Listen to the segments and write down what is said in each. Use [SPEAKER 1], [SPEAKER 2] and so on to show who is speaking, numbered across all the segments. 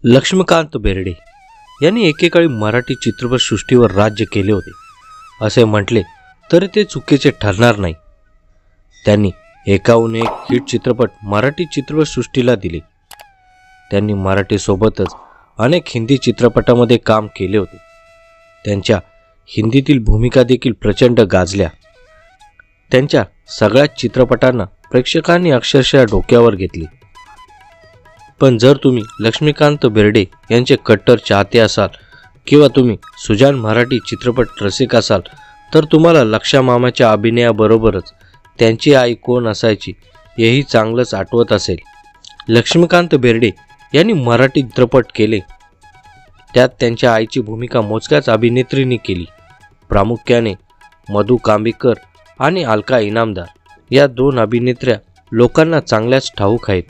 [SPEAKER 1] लक्ष्मीकांत बेर्डे यांनी एकेकाळी मराठी चित्रपटसृष्टीवर राज्य केले होते असे म्हटले तरी ते चुकीचे ठरणार नाही। त्यांनी एकाहून एक हिट चित्रपट मराठी चित्रपटसृष्टीला दिले। त्यांनी मराठीसोबतच अनेक हिंदी चित्रपटांमध्ये काम केले होते। त्यांच्या हिंदीतील भूमिका देखील प्रचंड गाजल्या। त्यांच्या सगळ्याच चित्रपटांना प्रेक्षकांनी अक्षरशः डोक्यावर घेतले। पण जर तुम्ही लक्ष्मीकांत बेर्डे यांचे कट्टर चाहते असाल किंवा तुम्ही सुजाण मराठी चित्रपट रसिक असाल तर तुम्हाला लक्षा मामाच्या अभिनयाबरोबरच त्यांची आई कोण असायची हेही चांगलंच आठवत असेल। लक्ष्मीकांत बेर्डे यांनी मराठी चित्रपट केले, त्यात त्यांच्या आईची भूमिका मोजक्याच अभिनेत्रींनी केली। प्रामुख्याने मधु कांबीकर आणि अलका इनामदार या दोन अभिनेत्र्या लोकांना चांगल्याच ठाऊक आहेत।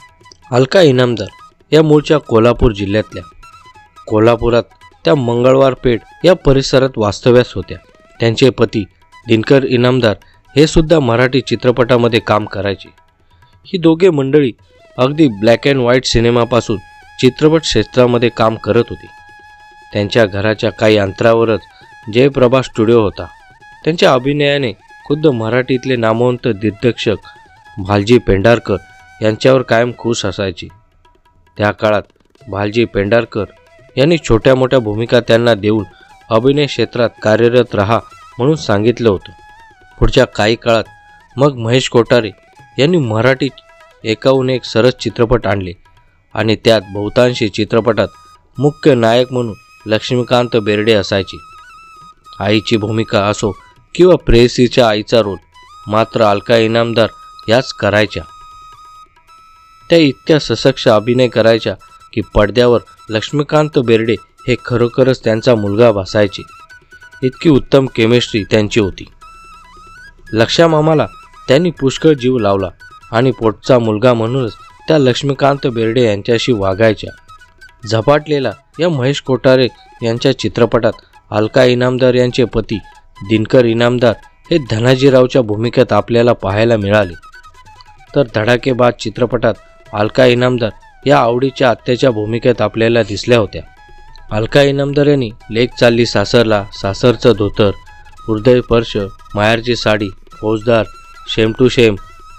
[SPEAKER 1] अलका इनामदार या मूळच्या कोल्हापूर जिल्ह्यातल्या। कोल्हापुरात त्या मंगळवार पेठ या परिसरात वास्तव्यास होत्या। त्यांचे पती दिनकर इनामदार हे सुद्धा मराठी चित्रपटामध्ये काम करायचे। ही दोघे मंडळी अगदी ब्लॅक अँड व्हाईट सिनेमापासून चित्रपट क्षेत्रामध्ये काम करत होती। त्यांच्या घराच्या काही अंतरावरच जयप्रभा स्टुडिओ होता। त्यांच्या अभिनयाने खुद्द मराठीतले नामवंत दिग्दर्शक भालजी पेंढारकर यांच्यावर कायम खुश असायचे। त्या काळात भालजी पेंढारकर यांनी छोट्या मोठ्या भूमिका त्यांना देऊन अभिनय क्षेत्रात कार्यरत राहा म्हणून सांगितलं होतं। पुढच्या काही काळात मग महेश कोठारे यांनी मराठीत एकाहून एक सरस चित्रपट आणले आणि त्यात बहुतांशी चित्रपटात मुख्य नायक म्हणून लक्ष्मीकांत बेर्डे असायचे। आईची भूमिका असो किंवा प्रेयसीच्या आईचा रोल मात्र अलका इनामदार याच करायच्या। त्या इतक्या सशक्त अभिनय करायच्या की पडद्यावर लक्ष्मीकांत बेर्डे हे खरोखरच त्यांचा मुलगा भासायचे। इतकी उत्तम केमिस्ट्री त्यांची होती। लक्षा मामाला त्यांनी पुष्कळ जीव लावला आणि पोटचा मुलगा म्हणूनच त्या लक्ष्मीकांत बेर्डे यांच्याशी वागायच्या। झपाटलेला या महेश कोठारे यांच्या चित्रपटात अलका इनामदार यांचे पती दिनकर इनामदार हे धनाजीरावच्या भूमिकेत आपल्याला पाहायला मिळाले। तर धडाकेबाज चित्रपटात अलका इनामदार या आवडीच्या आत्याच्या भूमिकेत आपल्याला दिसल्या होत्या। अलका इनामदार यांनी लेक चालली सासरला, सासरचं धोतर, हृदयस्पर्श, माहेरची साडी, फौजदार, शेम टू शेम,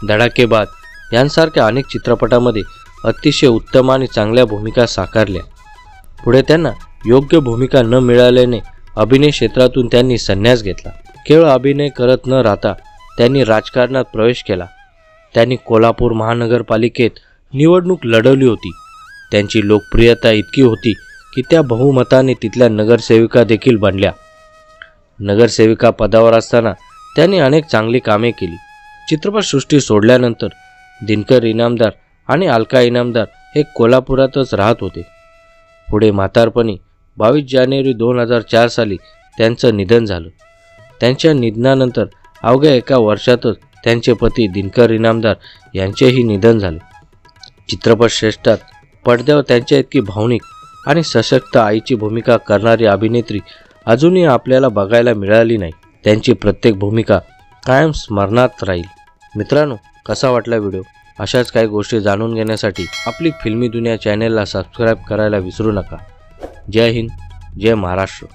[SPEAKER 1] धडाकेबाज यांसारख्या अनेक चित्रपटांमध्ये अतिशय उत्तम आणि चांगल्या भूमिका साकारल्या। पुढे त्यांना योग्य भूमिका न मिळाल्याने अभिनय क्षेत्रातून त्यांनी संन्यास घेतला। केवळ अभिनय करत न राहता त्यांनी राजकारणात प्रवेश केला। त्यांनी कोल्हापूर महानगरपालिकेत निवडणूक लढवली होती। त्यांची लोकप्रियता इतकी होती की त्या बहुमताने तिथल्या नगरसेविका देखील बनल्या। नगरसेविका पदावर असताना त्यांनी अनेक चांगली कामे केली। चित्रपटसृष्टी सोडल्यानंतर दिनकर इनामदार आणि अलका इनामदार हे कोल्हापुरातच राहत होते। पुढे म्हातारपणी 22 जानेवारी 2004 साली त्यांचं निधन झालं। त्यांच्या निधनानंतर अवघ्या एका वर्षातच त्यांचे पती दिनकर इनामदार यांचेही निधन झाले। चित्रपट श्रेष्ठात पडद्यावर त्यांच्या इतकी भावनिक आणि सशक्त आईची भूमिका करणारी अभिनेत्री अजूनही आपल्याला बघायला मिळाली नाही। त्यांची प्रत्येक भूमिका कायम स्मरणात राहील। मित्रांनो, कसा वाटला व्हिडिओ? अशाच काही गोष्टी जाणून घेण्यासाठी आपली फिल्मी दुनिया चॅनेलला सबस्क्राईब करायला विसरू नका। जय हिंद, जय महाराष्ट्र।